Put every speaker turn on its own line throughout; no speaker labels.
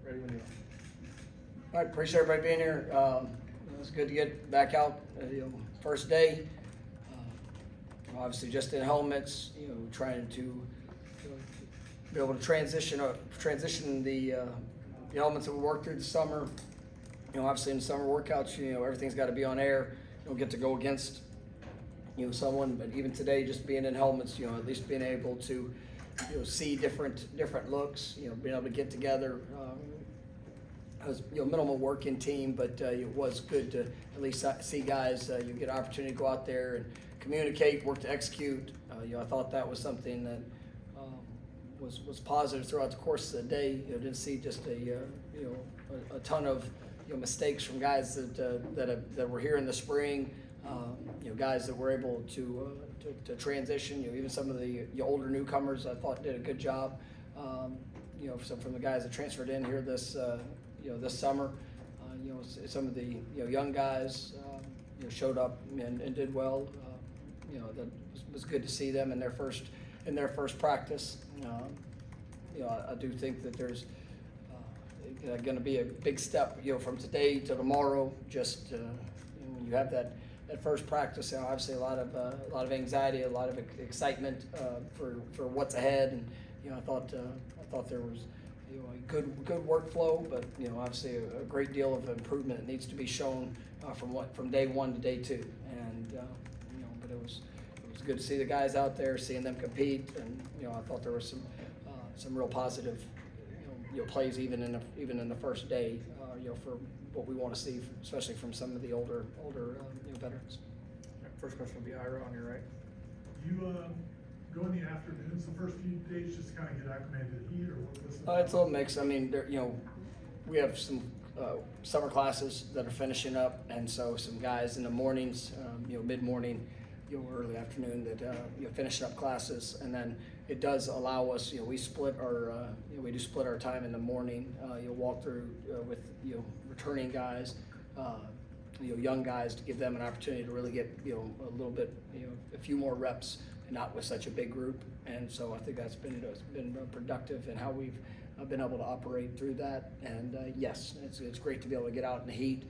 Ready when you are.
All right, appreciate everybody being here. It's good to get back out. First day. Obviously, just in helmets. Trying to be able to transition the elements that we worked through the summer. Obviously in summer workouts, everything's got to be on air. You don't get to go against someone, but even today, just being in helmets, at least being able to see different looks, being able to get together. It was minimal working team, but it was good to at least see guys. You get an opportunity to go out there and communicate, work to execute. I thought that was something that was positive throughout the course of the day. Didn't see just a ton of mistakes from guys that were here in the spring. Guys that were able to transition. Even some of the older newcomers I thought did a good job. From the guys that transferred in here this summer. Some of the young guys showed up and did well. That was good to see them in their first practice. I do think that there's going to be a big step from today to tomorrow. Just when you have that first practice, obviously a lot of anxiety, a lot of excitement for what's ahead, and I thought there was a good workflow, but obviously a great deal of improvement needs to be shown from day one to day two, and but it was good to see the guys out there, seeing them compete, and I thought there was some real positive plays even in the first day, for what we want to see, especially from some of the older veterans.
First question will be Ira on your right.
You go in the afternoons the first few days just to kind of get acclimated to the heat, or what was it?
It's a little mix. I mean, we have some summer classes that are finishing up, and so some guys in the mornings, mid-morning, early afternoon that finishing up classes, and then it does allow us. We split we do split our time in the morning. You'll walk through with returning guys, young guys, to give them an opportunity to really get a little bit a few more reps, and not with such a big group. And so I think that's been productive in how we've been able to operate through that. And yes, it's great to be able to get out in the heat.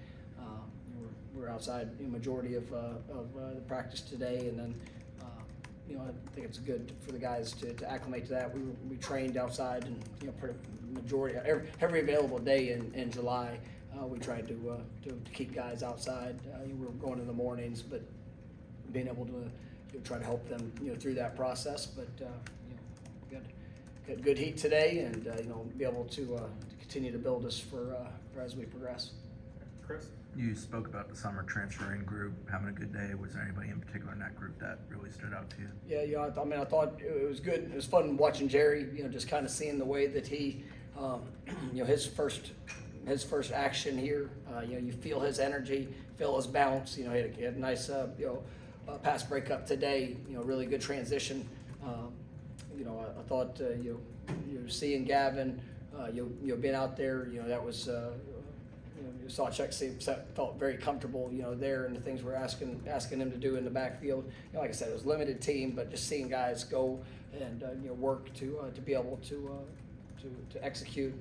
We're outside the majority of the practice today, and then I think it's good for the guys to acclimate to that. We trained outside, and pretty majority every available day in July. We tried to keep guys outside. We were going in the mornings, but being able to try to help them through that process. But got good heat today, and be able to continue to build us for as we progress.
Chris?
You spoke about the summer transferring group having a good day. Was there anybody in particular in that group that really stood out to you?
Yeah, I thought it was good. It was fun watching Jerry. Just kind of seeing the way that he, his first action here. You feel his energy, feel his bounce. He had a nice, pass breakup today. Really good transition. I thought you're seeing Gavin. Being out there. That was. You saw Chuck felt very comfortable, there, and the things we're asking him to do in the backfield. Like I said, it was a limited team, but just seeing guys go and work to be able to execute.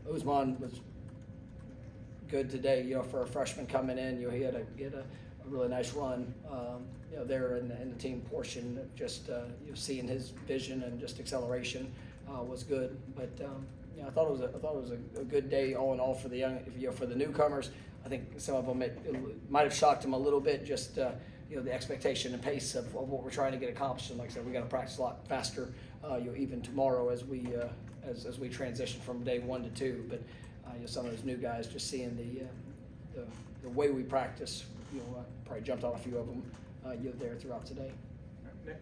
Usman was good today, for a freshman coming in. He had a really nice run, there in the team portion. Just seeing his vision and just acceleration was good, but. I thought it was a good day all in all for the young, for the newcomers. I think some of them it might have shocked them a little bit, just the expectation and pace of what we're trying to get accomplished. And like I said, we got to practice a lot faster, even tomorrow as we transition from day 1 to 2. But some of those new guys, just seeing the way we practice, probably jumped on a few of them there throughout today.
Nick?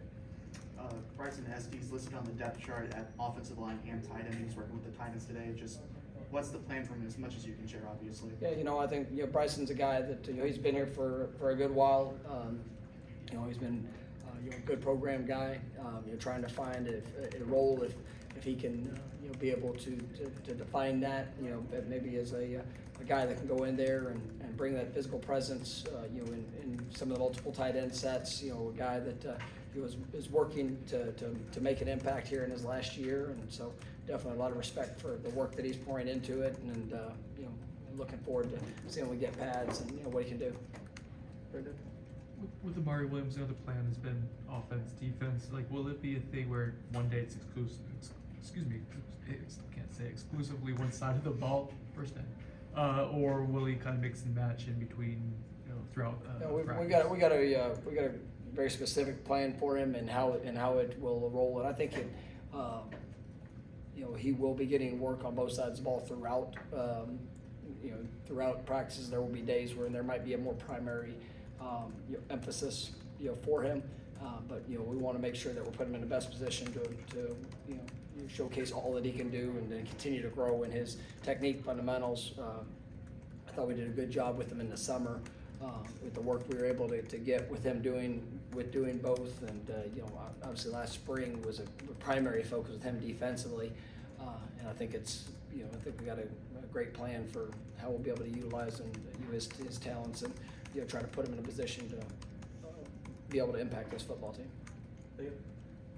Bryson Estes listed on the depth chart at offensive line and tight end. He's working with the Titans today. Just what's the plan for him, as much as you can share, obviously? Yeah,
I think Bryson's a guy that he's been here for a good while. He's been a good program guy. Trying to find a role if he can be able to define that. Maybe as a guy that can go in there and bring that physical presence. In some of the multiple tight end sets. A guy that is working to make an impact here in his last year, and so definitely a lot of respect for the work that he's pouring into it, and looking forward to seeing when we get pads and what he can do. Very good.
With Amari Williams, the plan has been offense, defense. Like, will it be a thing where one day it's exclusively one side of the ball, first day, or will he kind of mix and match in between, throughout?
We got a very specific plan for him and how it will roll, and I think it, he will be getting work on both sides of the ball throughout. Throughout practices, there will be days where there might be a more primary emphasis, for him. But we want to make sure that we're putting him in the best position to showcase all that he can do and then continue to grow in his technique fundamentals. I thought we did a good job with him in the summer with the work we were able to get with him doing both. And obviously last spring was a primary focus with him defensively. And I think we got a great plan for how we'll be able to utilize and his talents and try to put him in a position to be able to impact this football team.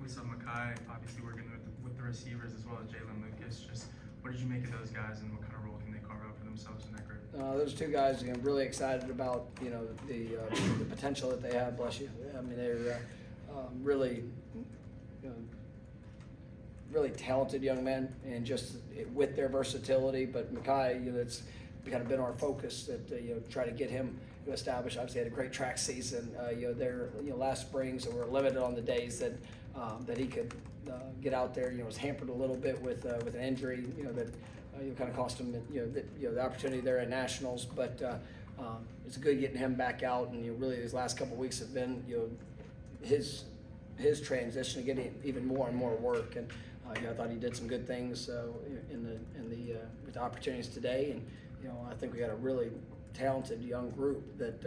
We saw Makai obviously working with the receivers as well as Jalen Lucas. Just what did you make of those guys, and what kind of role can they carve out for themselves in that group?
Those two guys, really excited about the potential that they have. Bless you. I mean, they're really really talented young men, and just with their versatility. But Makai, that's kind of been our focus, that try to get him established. Obviously, had a great track season there last spring, so we're limited on the days that he could get out there. Was hampered a little bit with an injury that kind of cost him the opportunity there at nationals. But it's good getting him back out, and really these last couple of weeks have been his transition to getting even more and more work. And I thought he did some good things with the opportunities today, and I think we got a really talented young group that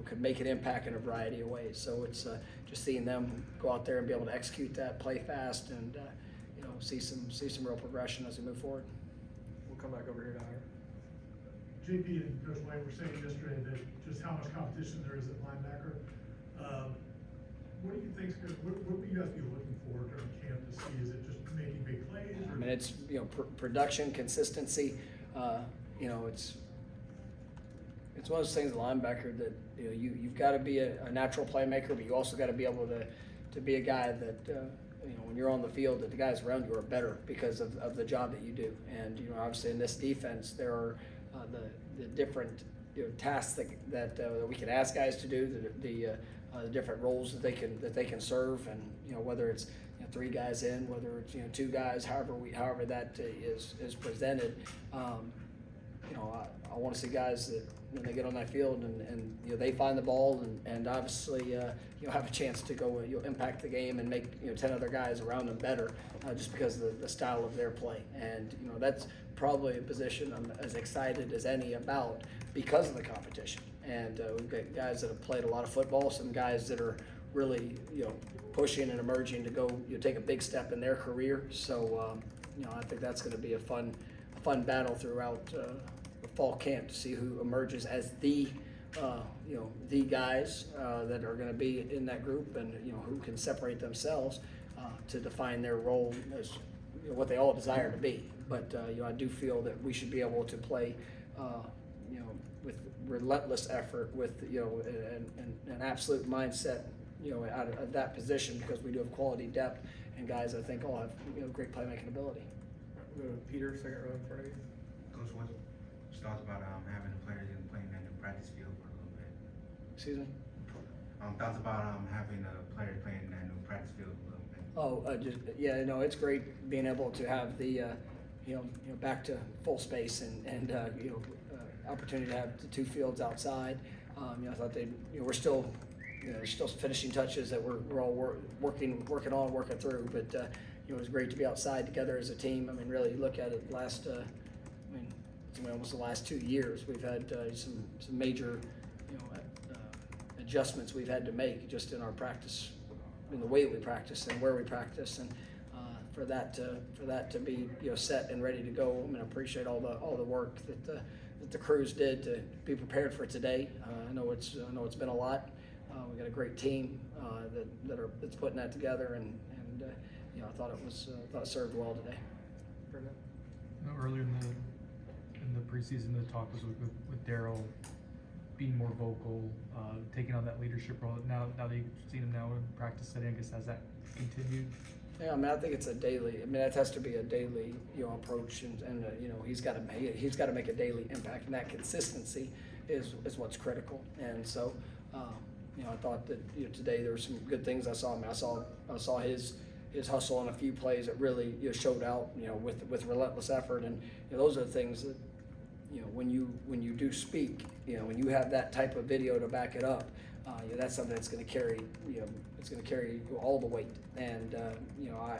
could make an impact in a variety of ways. So it's just seeing them go out there and be able to execute that, play fast, and see some real progression as we move forward.
We'll come back over here to Ira.
JP and Coach White were saying yesterday that just how much competition there is at linebacker. What do you think? What will you guys be looking for during camp to see? Is it just making big plays? Or?
I mean, it's production, consistency. It's one of those things, a linebacker, that you've got to be a natural playmaker, but you also got to be able to be a guy that when you're on the field, that the guys around you are better because of the job that you do. And obviously in this defense, there are the different tasks that we can ask guys to do, the different roles that they can serve, and whether it's 3 guys in, whether it's 2 guys, however that is presented. I want to see guys that when they get on that field and they find the ball and obviously have a chance to go impact the game and make 10 other guys around them better, just because of the style of their play. And that's probably a position I'm as excited as any about because of the competition. And we've got guys that have played a lot of football, some guys that are really pushing and emerging to go take a big step in their career. So I think that's going to be a fun battle throughout the fall camp to see who emerges as the guys that are going to be in that group, and who can separate themselves to define their role as what they all desire to be. But I do feel that we should be able to play with relentless effort, with an absolute mindset out of that position, because we do have quality depth and guys I think all have great playmaking ability.
We'll go to Peter, second row in front of you.
Coach, what's your thoughts about having the players in playing in the practice field for a little bit?
Excuse me?
Thoughts about having the players playing in that new practice field a little bit?
It's great being able to have the back to full space and opportunity to have the 2 fields outside. I thought we're still there's still finishing touches that we're all working through, but it was great to be outside together as a team. I mean, really look at it almost the last 2 years, we've had some major adjustments we've had to make just in our practice, in the way we practice and where we practice, and for that to be set and ready to go. I mean, I appreciate all the work that the crews did to be prepared for today. I know it's been a lot. We got a great team that's putting that together, and you know, I thought it served well today.
Brenda?
You know, earlier in the preseason, the talk was with Daryl being more vocal, taking on that leadership role. Now that you've seen him now in practice setting, I guess, has that continued?
Yeah, I mean, I think it's a daily. I mean, that has to be a daily, you know, approach, and you know, he's got to make a daily impact, and that consistency is what's critical. And so, you know, I thought that, you know, today there were some good things I saw. I mean, I saw his hustle on a few plays that really, you know, showed out, you know, with relentless effort, and you know, those are the things that, you know, when you do speak, you know, when you have that type of video to back it up, you know, that's something that's going to carry, you know, it's going to carry all the weight. And you know,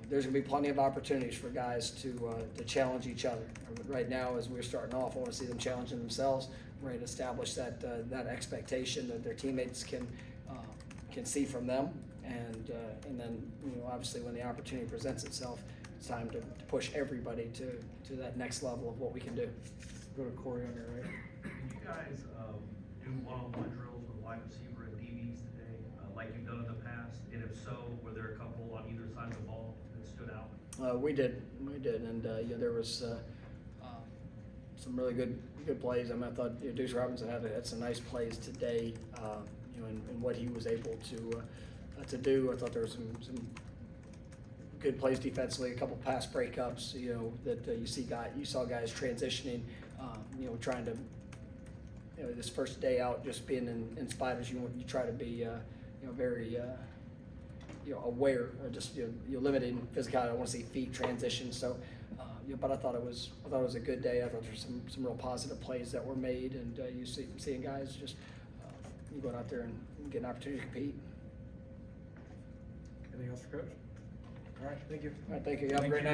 there's going to be plenty of opportunities for guys to challenge each other. Right now, as we're starting off, I want to see them challenging themselves. We're going to establish that expectation that their teammates can see from them, and then, you know, obviously when the opportunity presents itself, it's time to push everybody to that next level of what we can do.
Go to Corey on your right.
Did you guys do one-on-one drills with wide receiver and DBs today, like you've done in the past? And if so, were there a couple on either side of the ball that stood out?
We did, and yeah, there was some really good plays. I mean, I thought, you know, Deuce Robinson had some nice plays today, you know, and what he was able to do. I thought there was some good plays defensively, a couple pass breakups, you know, that you saw guys transitioning, you know, trying to, you know, this first day out, just being in spiders, you try to be, you know, very, you know, aware, or just, you know, you're limiting physicality. I want to see feet transition. So, you know, but I thought it was a good day. I thought there were some real positive plays that were made, and you seeing guys just you going out there and get an opportunity to compete.
Anything else for Coach? All right, thank you.
All right, thank you. You have a great night.